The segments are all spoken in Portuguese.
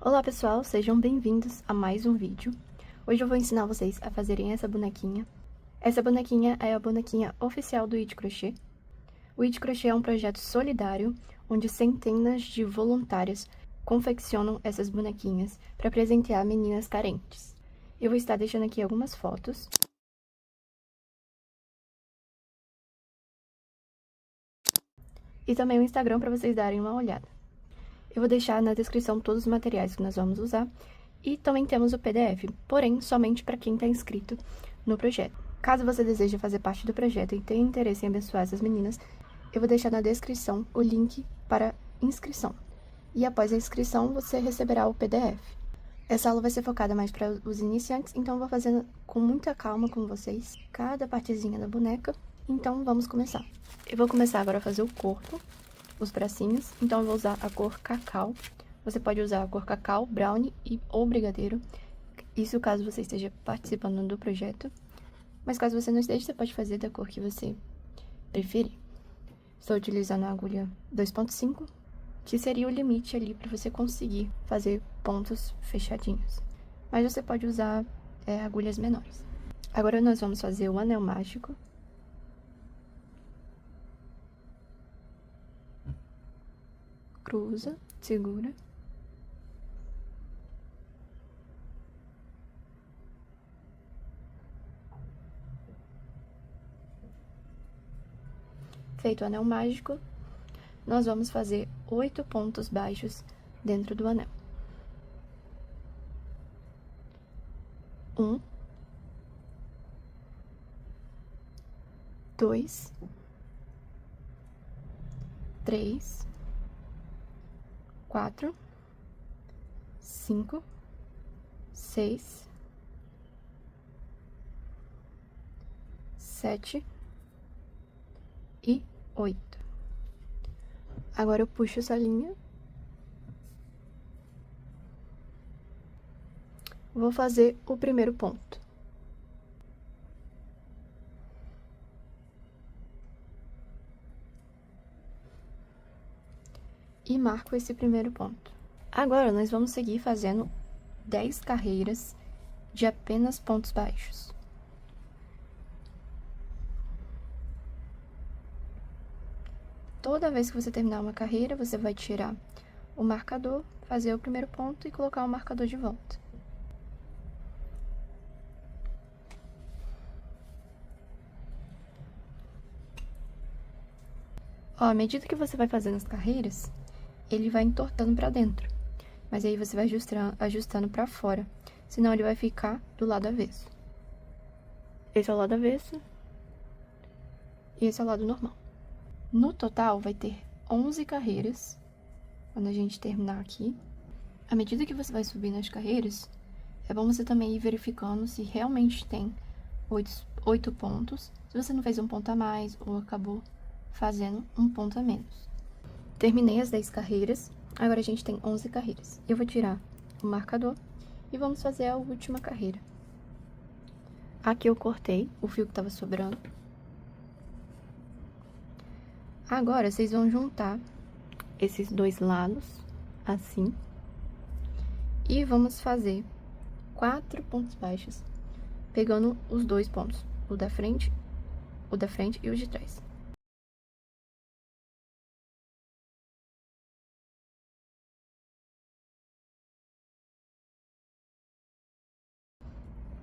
Olá pessoal, sejam bem-vindos a mais um vídeo. Hoje eu vou ensinar vocês a fazerem essa bonequinha. Essa bonequinha é a bonequinha oficial do It Crochê. O It Crochê é um projeto solidário, onde centenas de voluntários confeccionam essas bonequinhas para presentear meninas carentes. Eu vou estar deixando aqui algumas fotos. E também o Instagram para vocês darem uma olhada. Eu vou deixar na descrição todos os materiais que nós vamos usar. E também temos o PDF, porém, somente para quem está inscrito no projeto. Caso você deseje fazer parte do projeto e tenha interesse em abençoar essas meninas, eu vou deixar na descrição o link para inscrição. E após a inscrição, você receberá o PDF. Essa aula vai ser focada mais para os iniciantes, então eu vou fazendo com muita calma com vocês, cada partezinha da boneca. Então, vamos começar. Eu vou começar agora a fazer o corpo, os bracinhos, então eu vou usar a cor cacau. Você pode usar a cor cacau, brownie ou brigadeiro, isso caso você esteja participando do projeto. Mas caso você não esteja, você pode fazer da cor que você preferir. Estou utilizando a agulha 2.5, que seria o limite ali para você conseguir fazer pontos fechadinhos. Mas você pode usar agulhas menores. Agora nós vamos fazer o anel mágico. Cruza, segura. Feito o anel mágico, nós vamos fazer 8 pontos baixos dentro do anel. 1, 2, 3, 4, 5, 6, 7 e 8. Agora eu puxo essa linha. Vou fazer o primeiro ponto. E marco esse primeiro ponto. Agora, nós vamos seguir fazendo 10 carreiras de apenas pontos baixos. Toda vez que você terminar uma carreira, você vai tirar o marcador, fazer o primeiro ponto e colocar o marcador de volta. Ó, à medida que você vai fazendo as carreiras, ele vai entortando pra dentro. Mas aí você vai ajustando pra fora, senão ele vai ficar do lado avesso. Esse é o lado avesso e esse é o lado normal. No total, vai ter 11 carreiras, quando a gente terminar aqui. À medida que você vai subindo as carreiras, é bom você também ir verificando se realmente tem 8 pontos, se você não fez um ponto a mais ou acabou fazendo um ponto a menos. Terminei as 10 carreiras, agora a gente tem 11 carreiras. Eu vou tirar o marcador e vamos fazer a última carreira. Aqui eu cortei o fio que estava sobrando. Agora, vocês vão juntar esses dois lados, assim. E vamos fazer 4 pontos baixos, pegando os dois pontos, o da frente e o de trás.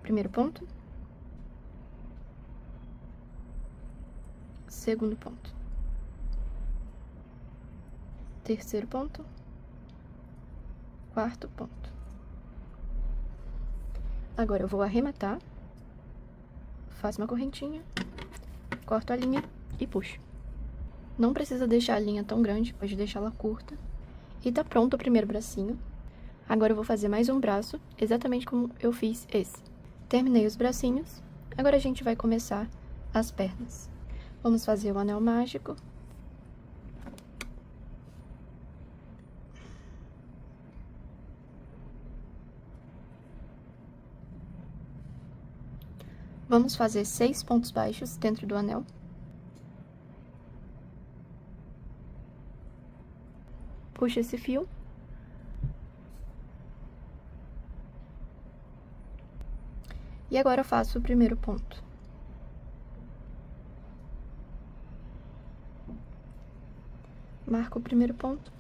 Primeiro ponto. Segundo ponto. Terceiro ponto. Quarto ponto. Agora eu vou arrematar, faço uma correntinha, corto a linha e puxo. Não precisa deixar a linha tão grande, pode deixá-la curta. E tá pronto o primeiro bracinho. Agora eu vou fazer mais um braço, exatamente como eu fiz esse. Terminei os bracinhos, agora a gente vai começar as pernas. Vamos fazer o anel mágico. Vamos fazer 6 pontos baixos dentro do anel. Puxa esse fio. E agora eu faço o primeiro ponto. Marco o primeiro ponto.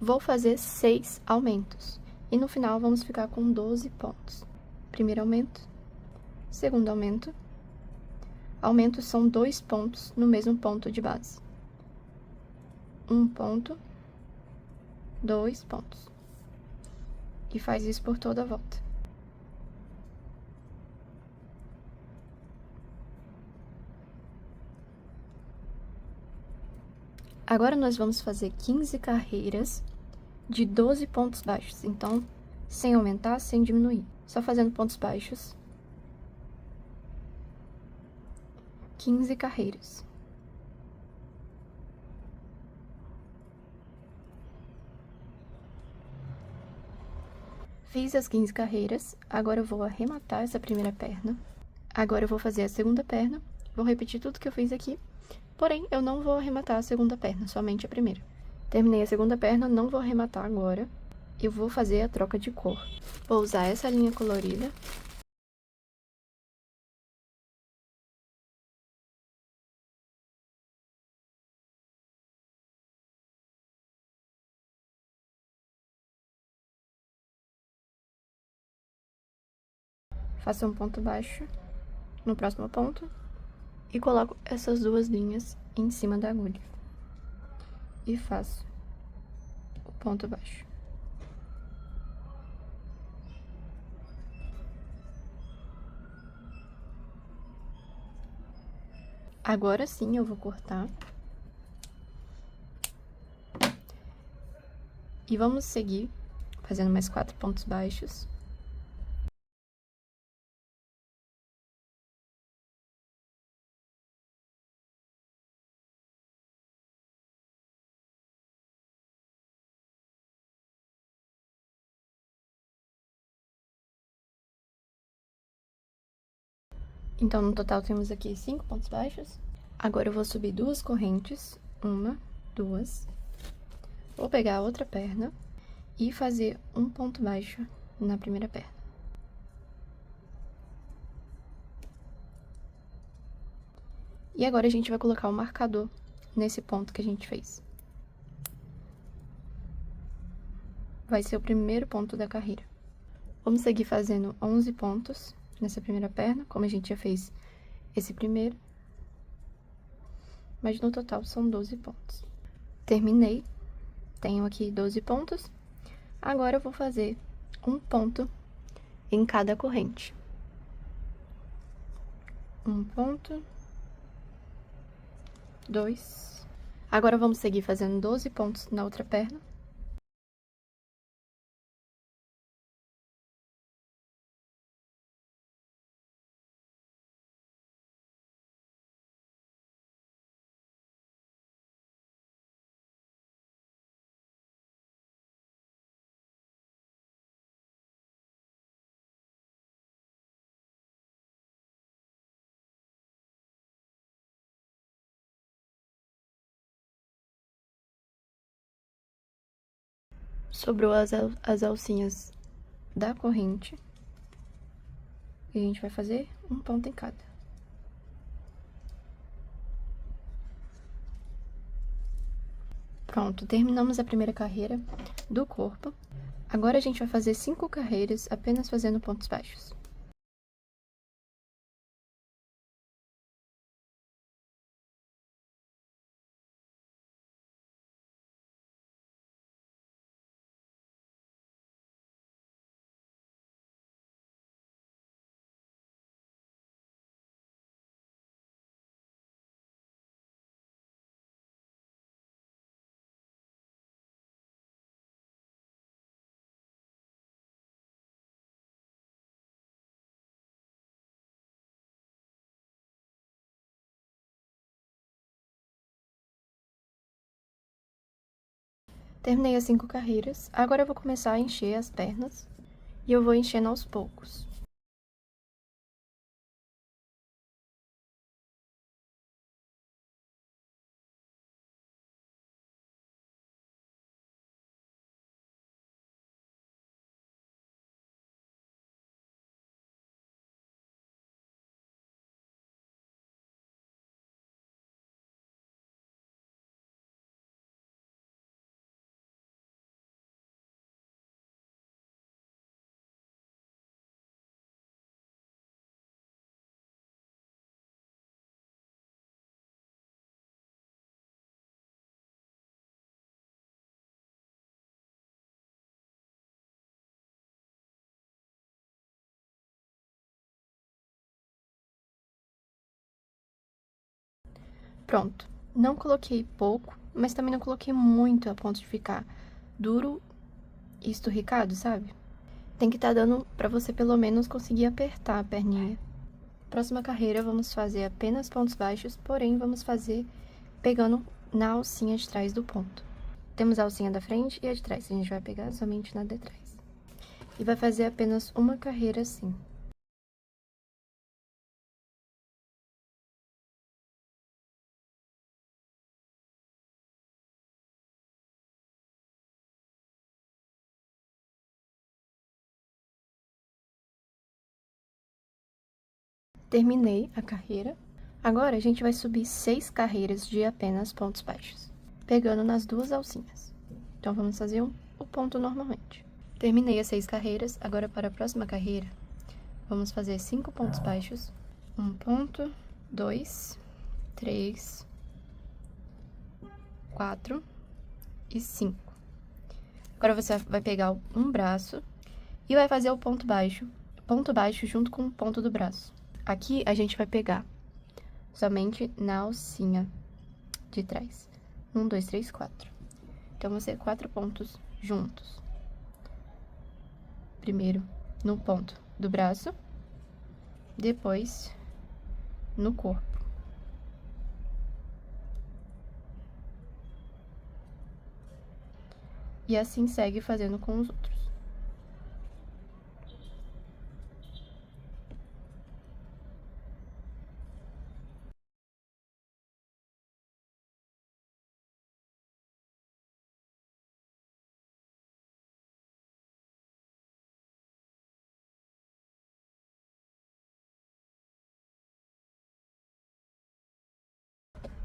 Vou fazer 6 aumentos. E no final, vamos ficar com 12 pontos. Primeiro aumento, segundo aumento. Aumentos são 2 pontos no mesmo ponto de base. 1 ponto, 2 pontos. E faz isso por toda a volta. Agora, nós vamos fazer 15 carreiras de 12 pontos baixos. Então, sem aumentar, sem diminuir. Só fazendo pontos baixos. 15 carreiras. Fiz as 15 carreiras, agora eu vou arrematar essa primeira perna. Agora eu vou fazer a segunda perna, vou repetir tudo que eu fiz aqui, porém eu não vou arrematar a segunda perna, somente a primeira. Terminei a segunda perna, não vou arrematar agora, eu vou fazer a troca de cor. Vou usar essa linha colorida. Faço um ponto baixo no próximo ponto e coloco essas duas linhas em cima da agulha. E faço o ponto baixo. Agora sim eu vou cortar. E vamos seguir fazendo mais 4 pontos baixos. Então, no total, temos aqui 5 pontos baixos. Agora, eu vou subir 2 correntes. 1, 2. Vou pegar a outra perna e fazer um ponto baixo na primeira perna. E agora, a gente vai colocar o marcador nesse ponto que a gente fez. Vai ser o primeiro ponto da carreira. Vamos seguir fazendo 11 pontos nessa primeira perna, como a gente já fez esse primeiro. Mas no total são 12 pontos. Terminei. Tenho aqui 12 pontos. Agora eu vou fazer um ponto em cada corrente. Um ponto. 2. Agora vamos seguir fazendo 12 pontos na outra perna. Sobrou as alcinhas da corrente. E a gente vai fazer um ponto em cada. Pronto, terminamos a primeira carreira do corpo. Agora a gente vai fazer 5 carreiras apenas fazendo pontos baixos. Terminei as 5 carreiras, agora eu vou começar a encher as pernas, e eu vou enchendo aos poucos. Pronto. Não coloquei pouco, mas também não coloquei muito a ponto de ficar duro e esturricado, sabe? Tem que estar dando pra você pelo menos conseguir apertar a perninha. Próxima carreira, vamos fazer apenas pontos baixos, porém vamos fazer pegando na alcinha de trás do ponto. Temos a alcinha da frente e a de trás, a gente vai pegar somente na de trás. E vai fazer apenas uma carreira assim. Terminei a carreira. Agora, a gente vai subir 6 carreiras de apenas pontos baixos, pegando nas duas alcinhas. Então, vamos fazer o ponto normalmente. Terminei as 6 carreiras, agora para a próxima carreira, vamos fazer 5 pontos baixos. 1 ponto, 2, 3, 4 e 5. Agora, você vai pegar um braço e vai fazer o ponto baixo junto com o ponto do braço. Aqui, a gente vai pegar somente na alcinha de trás. 1, 2, 3, 4. Então, vão ser 4 pontos juntos. Primeiro no ponto do braço, depois no corpo. E assim segue fazendo com os outros.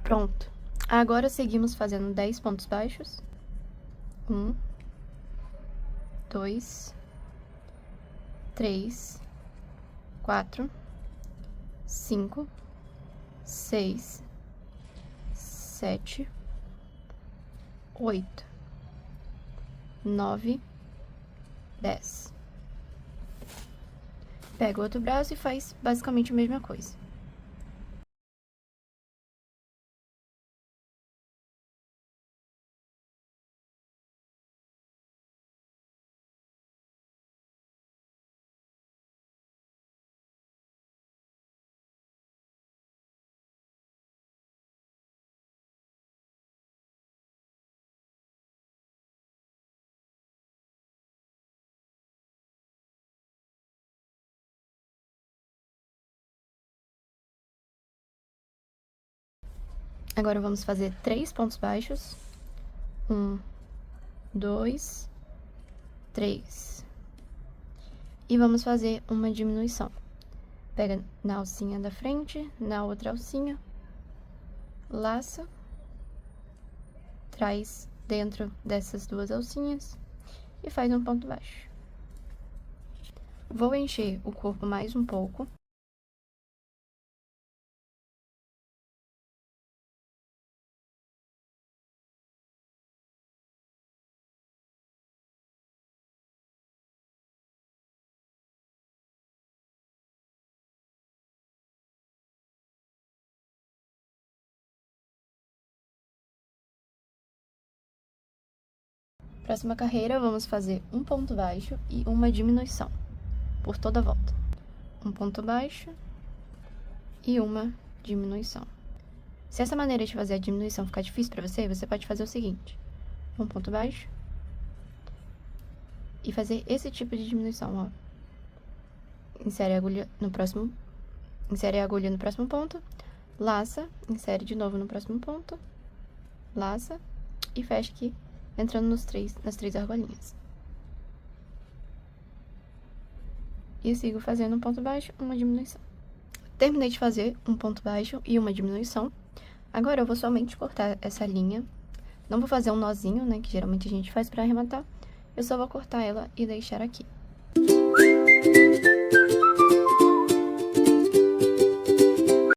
Pronto. Agora, seguimos fazendo 10 pontos baixos. 1, 2, 3, 4, 5, 6, 7, 8, 9, 10. Pega o outro braço e faz basicamente a mesma coisa. Agora, vamos fazer 3 pontos baixos. 1, 2, 3. E vamos fazer uma diminuição. Pega na alcinha da frente, na outra alcinha, laça, traz dentro dessas duas alcinhas e faz um ponto baixo. Vou encher o corpo mais um pouco. Próxima carreira, vamos fazer um ponto baixo e uma diminuição por toda a volta. Um ponto baixo e uma diminuição. Se essa maneira de fazer a diminuição ficar difícil pra você, você pode fazer o seguinte: um ponto baixo e fazer esse tipo de diminuição, ó. Insere a agulha no próximo ponto, laça, insere de novo no próximo ponto, laça e fecha aqui, entrando nas três argolinhas. E sigo fazendo um ponto baixo, uma diminuição. Terminei de fazer um ponto baixo e uma diminuição. Agora, eu vou somente cortar essa linha. Não vou fazer um nozinho, né, que geralmente a gente faz pra arrematar. Eu só vou cortar ela e deixar aqui.